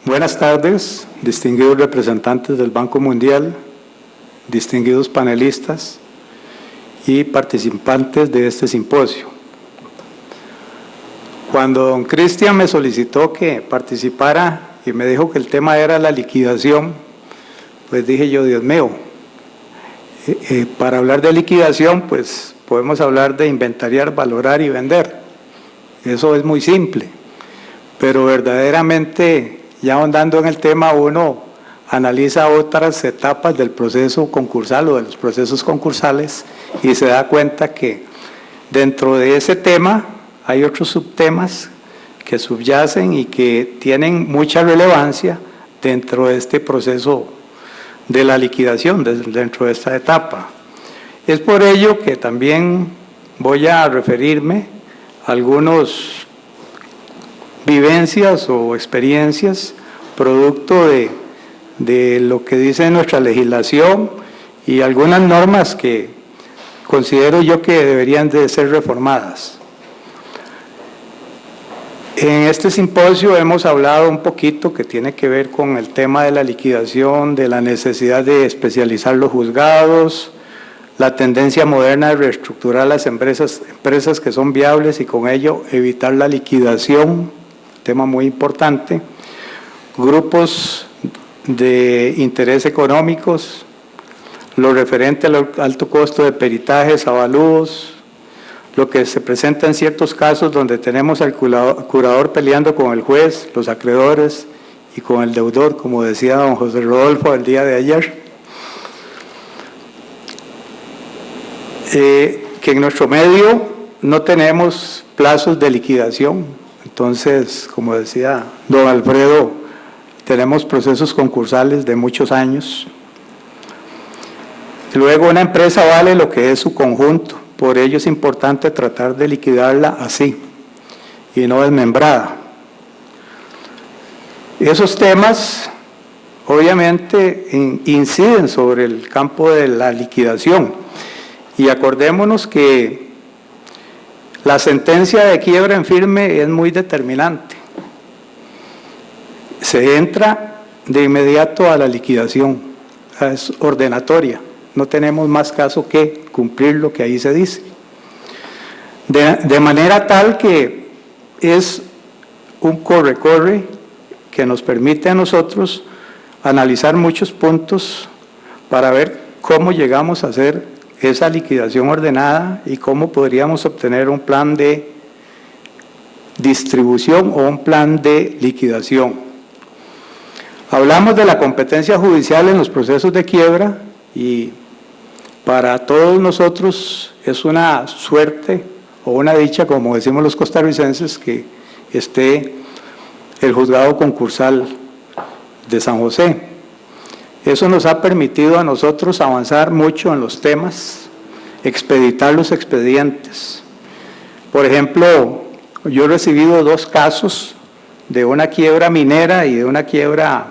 Buenas tardes, distinguidos representantes del Banco Mundial, distinguidos panelistas y participantes de este simposio. Cuando don Cristian me solicitó que participara y me dijo que el tema era la liquidación, pues dije yo, Dios mío, para hablar de liquidación, pues podemos hablar de inventariar, valorar y vender. Eso es muy simple, pero verdaderamente, ya ahondando en el tema, uno analiza otras etapas del proceso concursal o de los procesos concursales y se da cuenta que dentro de ese tema hay otros subtemas que subyacen y que tienen mucha relevancia dentro de este proceso de la liquidación, dentro de esta etapa. Es por ello que también voy a referirme a algunas vivencias o experiencias producto de lo que dice nuestra legislación y algunas normas que considero yo que deberían de ser reformadas. En este simposio hemos hablado un poquito que tiene que ver con el tema de la liquidación, de la necesidad de especializar los juzgados, la tendencia moderna de reestructurar las empresas que son viables y con ello evitar la liquidación, tema muy importante, grupos de interés económicos, lo referente al alto costo de peritajes, avalúos, lo que se presenta en ciertos casos donde tenemos al curador peleando con el juez, los acreedores y con el deudor, como decía don José Rodolfo el día de ayer. Que en nuestro medio no tenemos plazos de liquidación, entonces, como decía don Alfredo, tenemos procesos concursales de muchos años. Luego, una empresa vale lo que es su conjunto, por ello es importante tratar de liquidarla así y no desmembrada. Esos temas, obviamente, inciden sobre el campo de la liquidación. Y acordémonos que la sentencia de quiebra en firme es muy determinante. Se entra de inmediato a la liquidación, es ordenatoria, no tenemos más caso que cumplir lo que ahí se dice. De manera tal que es un corre-corre que nos permite a nosotros analizar muchos puntos para ver cómo llegamos a hacer esa liquidación ordenada y cómo podríamos obtener un plan de distribución o un plan de liquidación. Hablamos de la competencia judicial en los procesos de quiebra y para todos nosotros es una suerte o una dicha, como decimos los costarricenses, que esté el juzgado concursal de San José. Eso nos ha permitido a nosotros avanzar mucho en los temas, expeditar los expedientes. Por ejemplo, yo he recibido 2 casos de una quiebra minera y de una quiebra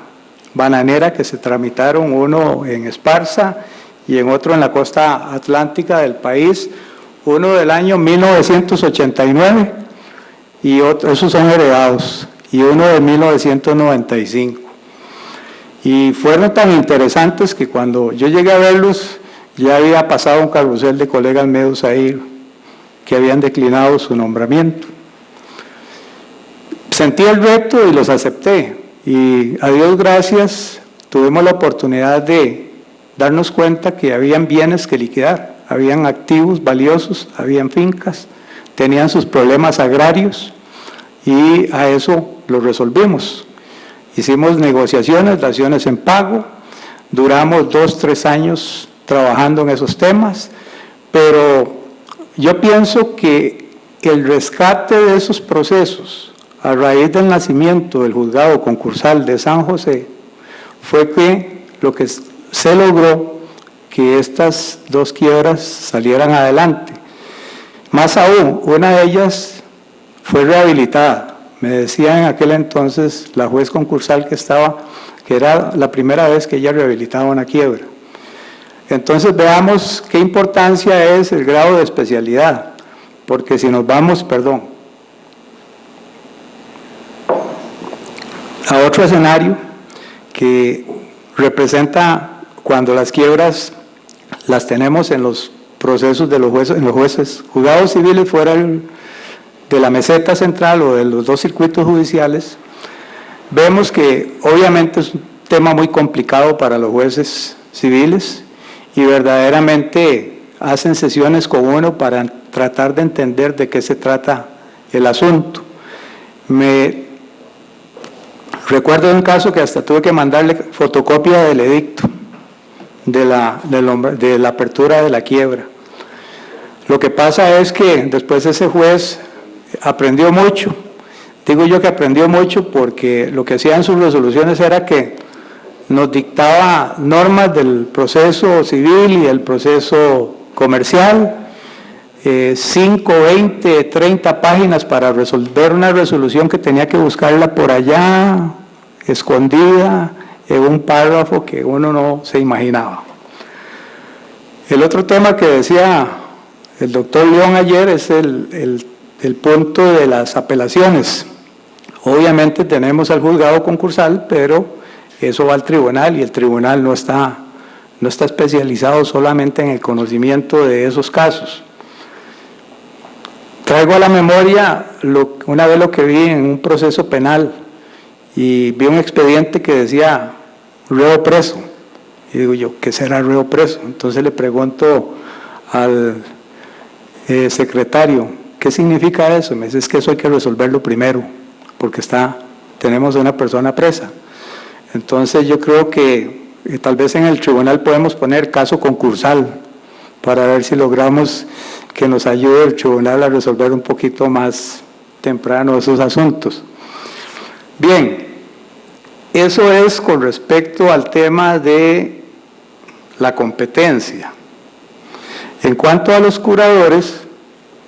bananera que se tramitaron, uno en Esparza y en otro en la costa atlántica del país, uno del año 1989 y otro, esos son heredados, y uno de 1995. Y fueron tan interesantes que cuando yo llegué a verlos, ya había pasado un carrusel de colegas medios ahí que habían declinado su nombramiento. Sentí el reto y los acepté. Y a Dios gracias, tuvimos la oportunidad de darnos cuenta que habían bienes que liquidar, habían activos valiosos, habían fincas, tenían sus problemas agrarios y a eso lo resolvimos. Hicimos negociaciones, daciones en pago, duramos 2-3 años trabajando en esos temas, pero yo pienso que el rescate de esos procesos a raíz del nacimiento del juzgado concursal de San José fue que lo que se logró que estas 2 quiebras salieran adelante. Más aún, una de ellas fue rehabilitada. Me decía en aquel entonces la juez concursal que era la primera vez que ella rehabilitaba una quiebra. Entonces veamos qué importancia es el grado de especialidad, porque si nos vamos, otro escenario que representa cuando las quiebras las tenemos en los procesos de los jueces, en los jueces, juzgados civiles fuera de la meseta central o de los dos circuitos judiciales. Vemos que obviamente es un tema muy complicado para los jueces civiles y verdaderamente hacen sesiones con uno para tratar de entender de qué se trata el asunto. Me recuerdo de un caso que hasta tuve que mandarle fotocopia del edicto de la apertura de la quiebra. Lo que pasa es que después ese juez aprendió mucho. Digo yo que aprendió mucho porque lo que hacía en sus resoluciones era que nos dictaba normas del proceso civil y del proceso comercial, 5, 20, 30 páginas para resolver una resolución que tenía que buscarla por allá, escondida, en un párrafo que uno no se imaginaba. El otro tema que decía el doctor León ayer es el punto de las apelaciones. Obviamente tenemos al juzgado concursal, pero eso va al tribunal y el tribunal no está especializado solamente en el conocimiento de esos casos. Traigo a la memoria una vez lo que vi en un proceso penal y vi un expediente que decía reo preso. Y digo yo, ¿qué será reo preso? Entonces le pregunto al secretario, ¿qué significa eso? Me dice, es que eso hay que resolverlo primero, porque tenemos una persona presa. Entonces yo creo que tal vez en el tribunal podemos poner caso concursal para ver si logramos que nos ayude el tribunal a resolver un poquito más temprano esos asuntos. Bien, eso es con respecto al tema de la competencia. En cuanto a los curadores,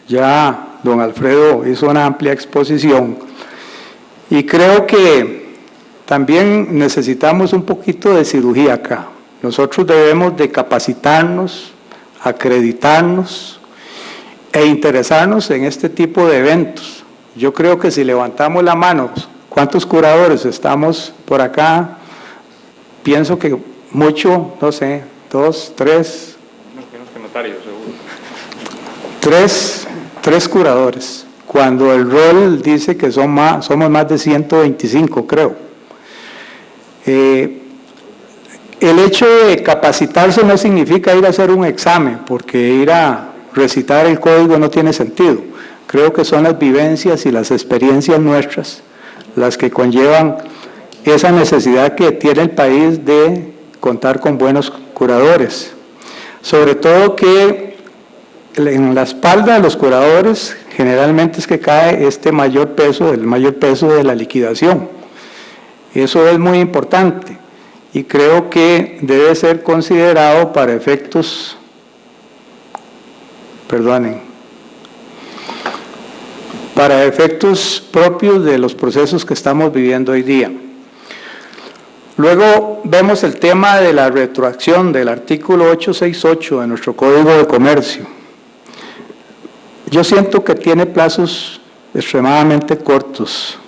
ya don Alfredo hizo una amplia exposición y creo que también necesitamos un poquito de cirugía acá. Nosotros debemos de capacitarnos, acreditarnos e interesarnos en este tipo de eventos. Yo creo que si levantamos la mano, ¿cuántos curadores estamos por acá? Pienso que mucho, no sé, 2, 3. Menos que notarios, seguro. Tres curadores, cuando el rol dice que somos más de 125, creo. El hecho de capacitarse no significa ir a hacer un examen, porque ir a recitar el código no tiene sentido. Creo que son las vivencias y las experiencias nuestras las que conllevan esa necesidad que tiene el país de contar con buenos curadores. Sobre todo que en la espalda de los curadores generalmente es que cae el mayor peso de la liquidación. Eso es muy importante y creo que debe ser considerado para efectos, para efectos propios de los procesos que estamos viviendo hoy día. Luego vemos el tema de la retroacción del artículo 868 de nuestro Código de Comercio. Yo siento que tiene plazos extremadamente cortos,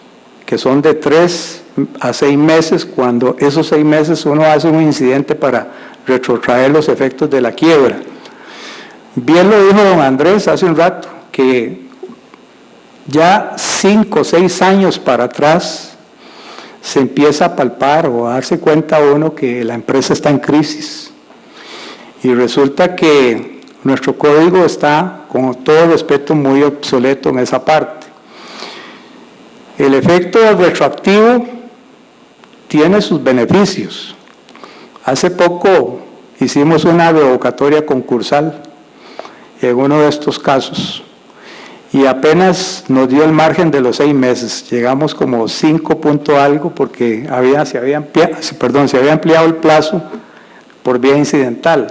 que son de 3 a 6 meses, cuando esos 6 meses uno hace un incidente para retrotraer los efectos de la quiebra. Bien lo dijo don Andrés hace un rato, que ya 5 o 6 años para atrás se empieza a palpar o a darse cuenta uno que la empresa está en crisis. Y resulta que nuestro código está, con todo respeto, muy obsoleto en esa parte. El efecto retroactivo tiene sus beneficios. Hace poco hicimos una revocatoria concursal en uno de estos casos y apenas nos dio el margen de los 6 meses. Llegamos como 5 punto algo porque se había ampliado el plazo por vía incidental.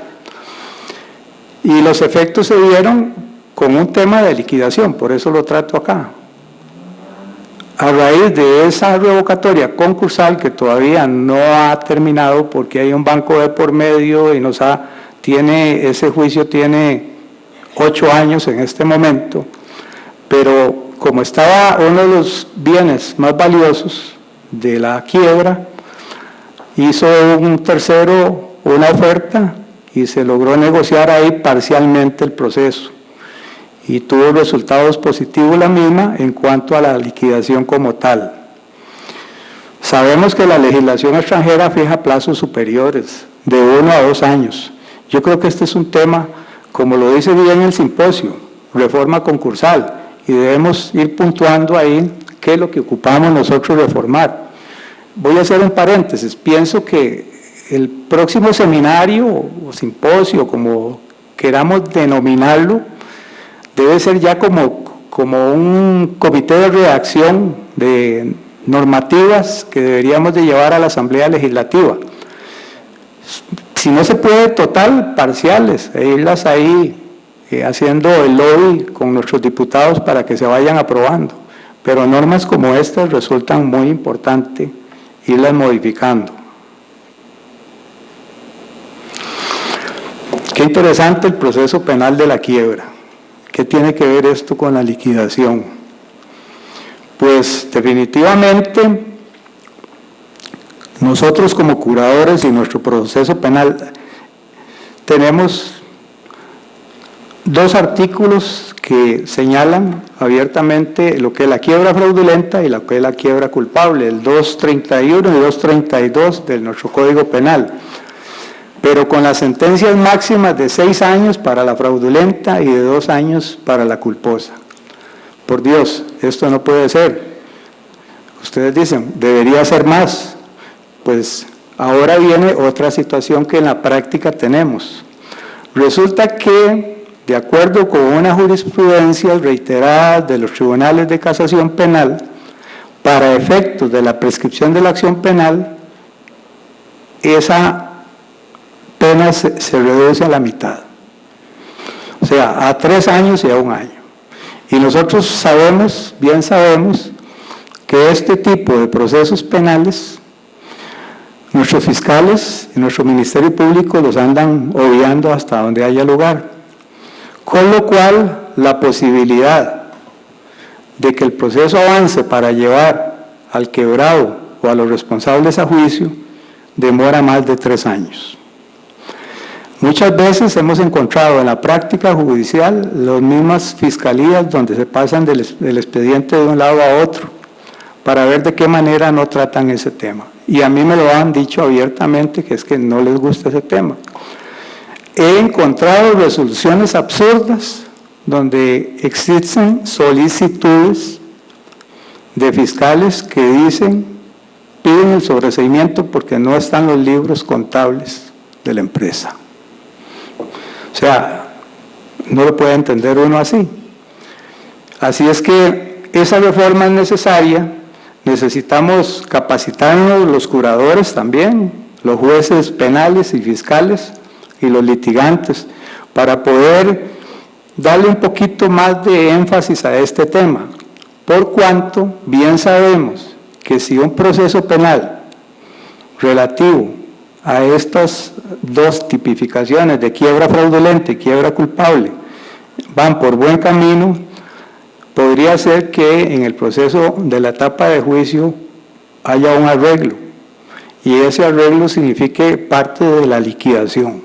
Y los efectos se dieron con un tema de liquidación, por eso lo trato acá. A raíz de esa revocatoria concursal que todavía no ha terminado porque hay un banco de por medio y ese juicio tiene 8 años en este momento, pero como estaba uno de los bienes más valiosos de la quiebra, hizo un tercero una oferta y se logró negociar ahí parcialmente el proceso y tuvo resultados positivos la misma en cuanto a la liquidación como tal. Sabemos que la legislación extranjera fija plazos superiores de 1 a 2 años. Yo creo que este es un tema, como lo dice bien el simposio, reforma concursal, y debemos ir puntuando ahí qué es lo que ocupamos nosotros reformar. Voy a hacer un paréntesis. Pienso que el próximo seminario o simposio, como queramos denominarlo, debe ser ya como un comité de redacción de normativas que deberíamos de llevar a la Asamblea Legislativa. Si no se puede total, parciales, e irlas ahí haciendo el lobby con nuestros diputados para que se vayan aprobando. Pero normas como estas resultan muy importantes irlas modificando. Qué interesante el proceso penal de la quiebra. ¿Qué tiene que ver esto con la liquidación? Pues definitivamente nosotros como curadores y nuestro proceso penal tenemos 2 artículos que señalan abiertamente lo que es la quiebra fraudulenta y lo que es la quiebra culpable, el 231 y 232 de nuestro Código Penal, pero con las sentencias máximas de 6 años para la fraudulenta y de 2 años para la culposa. Por Dios, esto no puede ser. Ustedes dicen, debería ser más. Pues ahora viene otra situación que en la práctica tenemos. Resulta que, de acuerdo con una jurisprudencia reiterada de los tribunales de casación penal, para efectos de la prescripción de la acción penal, esa pena se reduce a la mitad. O sea, a 3 años y a 1 año. Y nosotros sabemos, bien sabemos, que este tipo de procesos penales, nuestros fiscales y nuestro Ministerio Público los andan obviando hasta donde haya lugar. Con lo cual, la posibilidad de que el proceso avance para llevar al quebrado o a los responsables a juicio demora más de 3 años. Muchas veces hemos encontrado en la práctica judicial las mismas fiscalías donde se pasan del expediente de un lado a otro para ver de qué manera no tratan ese tema. Y a mí me lo han dicho abiertamente que es que no les gusta ese tema. He encontrado resoluciones absurdas donde existen solicitudes de fiscales que piden el sobreseimiento porque no están los libros contables de la empresa. O sea, no lo puede entender uno así. Así es que esa reforma es necesaria. Necesitamos capacitarnos los curadores también, los jueces penales y fiscales y los litigantes, para poder darle un poquito más de énfasis a este tema, por cuanto bien sabemos que si un proceso penal relativo a estas 2 tipificaciones de quiebra fraudulenta y quiebra culpable van por buen camino, podría ser que en el proceso de la etapa de juicio haya un arreglo, y ese arreglo signifique parte de la liquidación.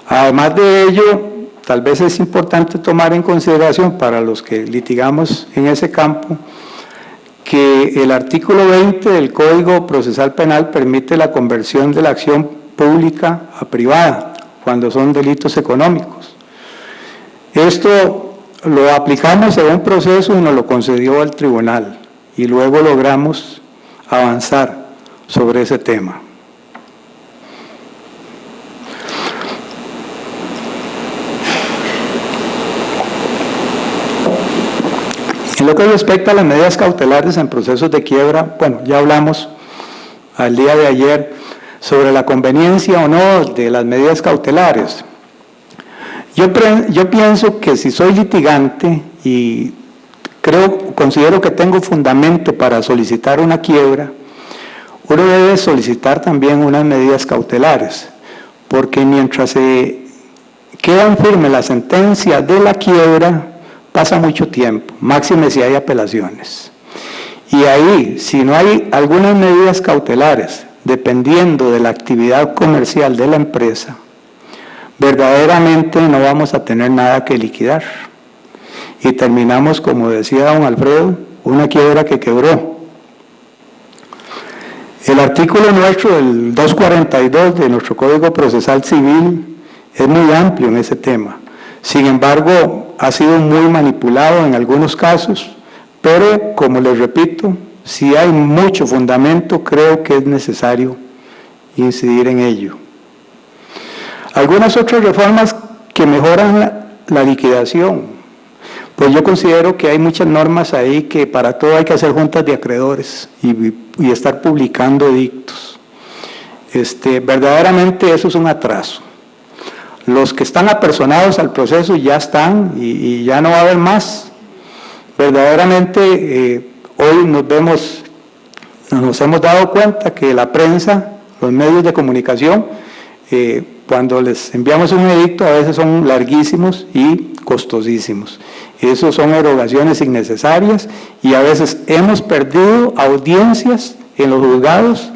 Además de ello, tal vez es importante tomar en consideración para los que litigamos en ese campo, que el artículo 20 del Código Procesal Penal permite la conversión de la acción pública a privada, cuando son delitos económicos. Esto lo aplicamos en un proceso y nos lo concedió el tribunal, y luego logramos avanzar sobre ese tema. En lo que respecta a las medidas cautelares en procesos de quiebra, bueno, ya hablamos al día de ayer sobre la conveniencia o no de las medidas cautelares. Yo pienso que si soy litigante y considero que tengo fundamento para solicitar una quiebra, uno debe solicitar también unas medidas cautelares, porque mientras se queda en firme la sentencia de la quiebra, pasa mucho tiempo, máxime si hay apelaciones. Y ahí, si no hay algunas medidas cautelares, dependiendo de la actividad comercial de la empresa, verdaderamente no vamos a tener nada que liquidar. Y terminamos, como decía don Alfredo, una quiebra que quebró. El artículo nuestro, el 242 de nuestro Código Procesal Civil, es muy amplio en ese tema. Sin embargo, ha sido muy manipulado en algunos casos, pero, como les repito, si hay mucho fundamento, creo que es necesario incidir en ello. Algunas otras reformas que mejoran la liquidación. Pues yo considero que hay muchas normas ahí que para todo hay que hacer juntas de acreedores y estar publicando edictos. Verdaderamente eso es un atraso. Los que están apersonados al proceso ya están y ya no va a haber más. Verdaderamente hoy nos hemos dado cuenta que la prensa, los medios de comunicación, cuando les enviamos un edicto a veces son larguísimos y costosísimos. Esos son erogaciones innecesarias y a veces hemos perdido audiencias en los juzgados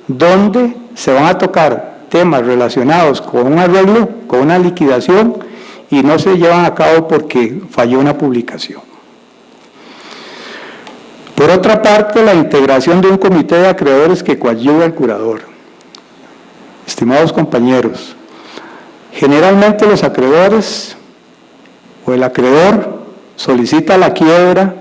donde se van a tocar temas relacionados con un arreglo, con una liquidación y no se llevan a cabo porque falló una publicación. Por otra parte, la integración de un comité de acreedores que coadyuve al curador. Estimados compañeros, generalmente los acreedores o el acreedor solicita la quiebra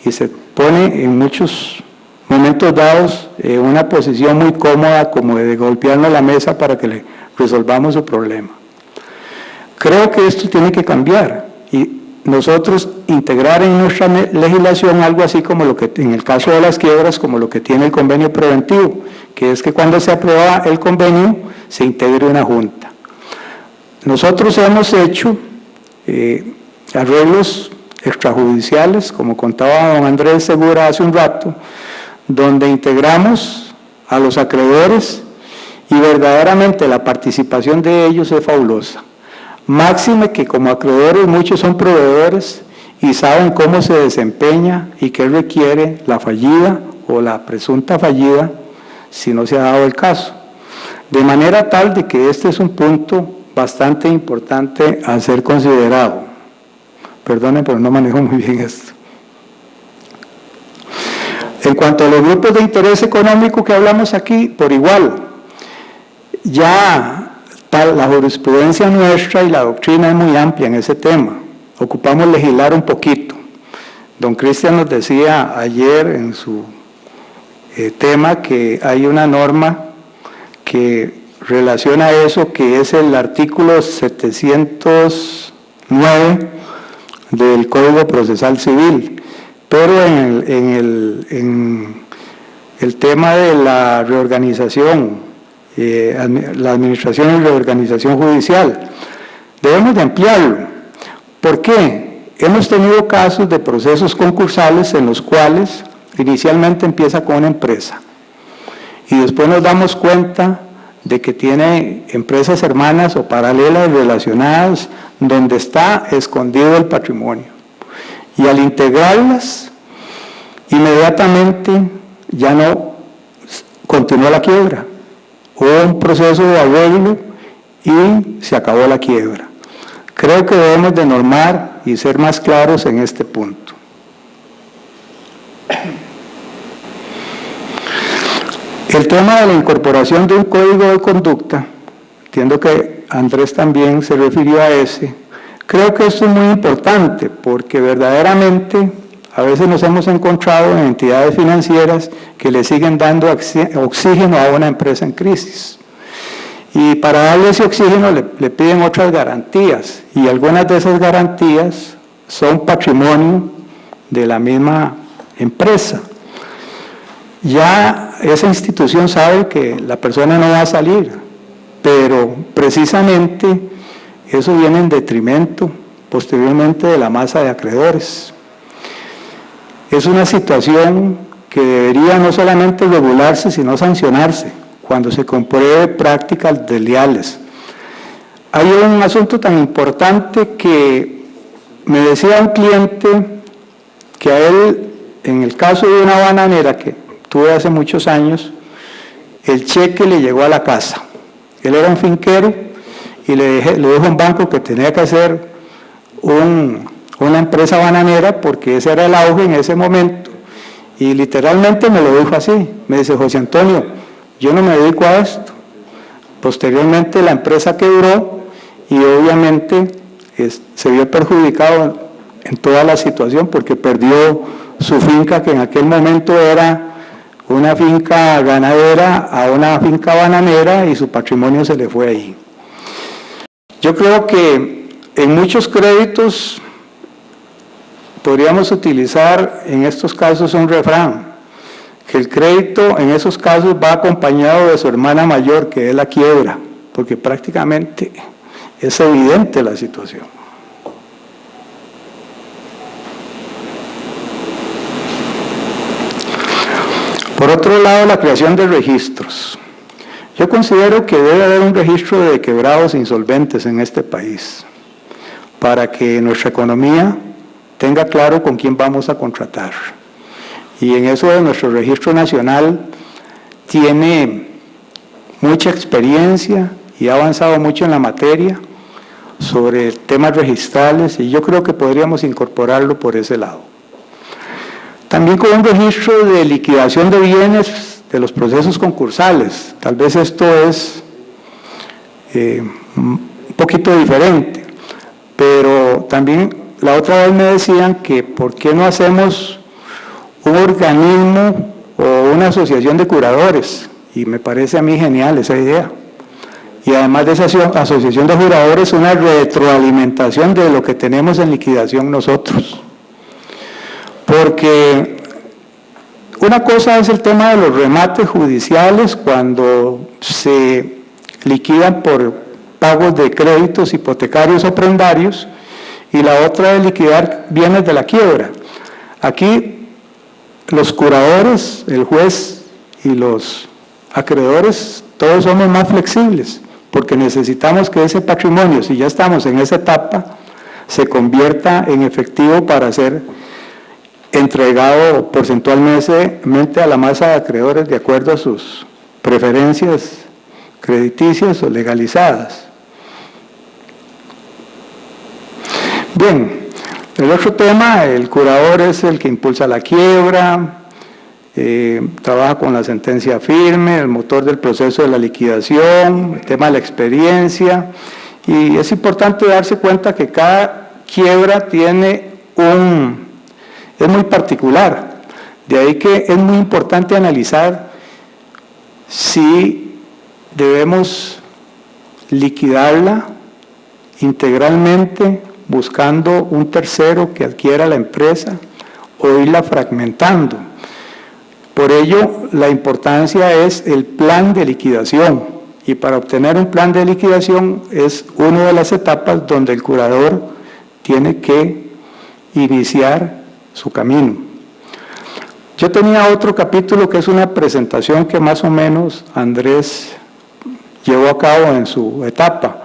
y se pone en muchos momentos dados en una posición muy cómoda como de golpearnos la mesa para que le resolvamos su problema. Creo que esto tiene que cambiar y nosotros integrar en nuestra legislación algo así como lo que en el caso de las quiebras, como lo que tiene el convenio preventivo, que es que cuando se aprueba el convenio se integre una junta. Nosotros hemos hecho arreglos extrajudiciales, como contaba don Andrés Segura hace un rato, donde integramos a los acreedores y verdaderamente la participación de ellos es fabulosa. Máxime que como acreedores muchos son proveedores y saben cómo se desempeña y qué requiere la fallida o la presunta fallida si no se ha dado el caso. De manera tal de que este es un punto bastante importante a ser considerado. Perdonen, pero no manejo muy bien esto. En cuanto a los grupos de interés económico que hablamos aquí, por igual, ya la jurisprudencia nuestra y la doctrina es muy amplia en ese tema. Ocupamos legislar un poquito. Don Cristian nos decía ayer en su tema que hay una norma que relaciona eso, que es el artículo 709 del Código Procesal Civil. Pero en el tema de la reorganización, la administración y reorganización judicial, debemos de ampliarlo. ¿Por qué? Hemos tenido casos de procesos concursales en los cuales inicialmente empieza con una empresa y después nos damos cuenta de que tiene empresas hermanas o paralelas relacionadas donde está escondido el patrimonio. Y al integrarlas, inmediatamente ya no continúa la quiebra. Hubo un proceso de arreglo y se acabó la quiebra. Creo que debemos de normar y ser más claros en este punto. El tema de la incorporación de un código de conducta, entiendo que Andrés también se refirió a ese, creo que esto es muy importante porque verdaderamente a veces nos hemos encontrado en entidades financieras que le siguen dando oxígeno a una empresa en crisis. Y para darle ese oxígeno le piden otras garantías y algunas de esas garantías son patrimonio de la misma empresa. Ya esa institución sabe que la persona no va a salir, pero precisamente eso viene en detrimento posteriormente de la masa de acreedores. Es una situación que debería no solamente regularse, sino sancionarse cuando se compruebe prácticas desleales. Hay un asunto tan importante que me decía un cliente que a él en el caso de una bananera que tuve hace muchos años, el cheque le llegó a la casa. Él era un finquero y le dijo a un banco que tenía que hacer una empresa bananera porque ese era el auge en ese momento. Y literalmente me lo dijo así. Me dice: José Antonio, yo no me dedico a esto. Posteriormente la empresa quebró y obviamente se vio perjudicado en toda la situación porque perdió su finca, que en aquel momento era una finca ganadera a una finca bananera, y su patrimonio se le fue ahí. Yo creo que en muchos créditos podríamos utilizar en estos casos un refrán, que el crédito en esos casos va acompañado de su hermana mayor, que es la quiebra, porque prácticamente es evidente la situación. Por otro lado, la creación de registros. Yo considero que debe haber un registro de quebrados e insolventes en este país, para que nuestra economía tenga claro con quién vamos a contratar. Y en eso de nuestro registro nacional tiene mucha experiencia y ha avanzado mucho en la materia sobre temas registrales, y yo creo que podríamos incorporarlo por ese lado. También con un registro de liquidación de bienes de los procesos concursales. Tal vez esto es un poquito diferente, pero también la otra vez me decían que por qué no hacemos un organismo o una asociación de curadores, y me parece a mí genial esa idea. Y además de esa asociación de juradores, una retroalimentación de lo que tenemos en liquidación nosotros. Porque una cosa es el tema de los remates judiciales cuando se liquidan por pagos de créditos hipotecarios o prendarios, y la otra es liquidar bienes de la quiebra. Aquí los curadores, el juez y los acreedores, todos somos más flexibles, porque necesitamos que ese patrimonio, si ya estamos en esa etapa, se convierta en efectivo para ser entregado porcentualmente a la masa de acreedores de acuerdo a sus preferencias crediticias o legalizadas. Bien, el otro tema, el curador es el que impulsa la quiebra, trabaja con la sentencia firme, el motor del proceso de la liquidación, el tema de la experiencia, y es importante darse cuenta que cada quiebra es muy particular, de ahí que es muy importante analizar si debemos liquidarla integralmente buscando un tercero que adquiera la empresa o irla fragmentando. Por ello, la importancia es el plan de liquidación, y para obtener un plan de liquidación es una de las etapas donde el curador tiene que iniciar su camino. Yo tenía otro capítulo que es una presentación que más o menos Andrés llevó a cabo en su etapa,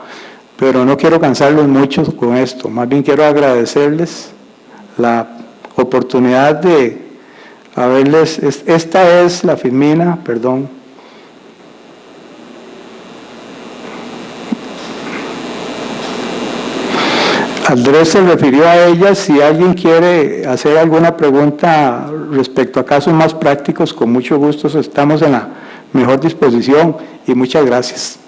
pero no quiero cansarlos mucho con esto, más bien quiero agradecerles la oportunidad de haberles, esta es la Firmina, perdón. Andrés se refirió a ella. Si alguien quiere hacer alguna pregunta respecto a casos más prácticos, con mucho gusto estamos en la mejor disposición, y muchas gracias.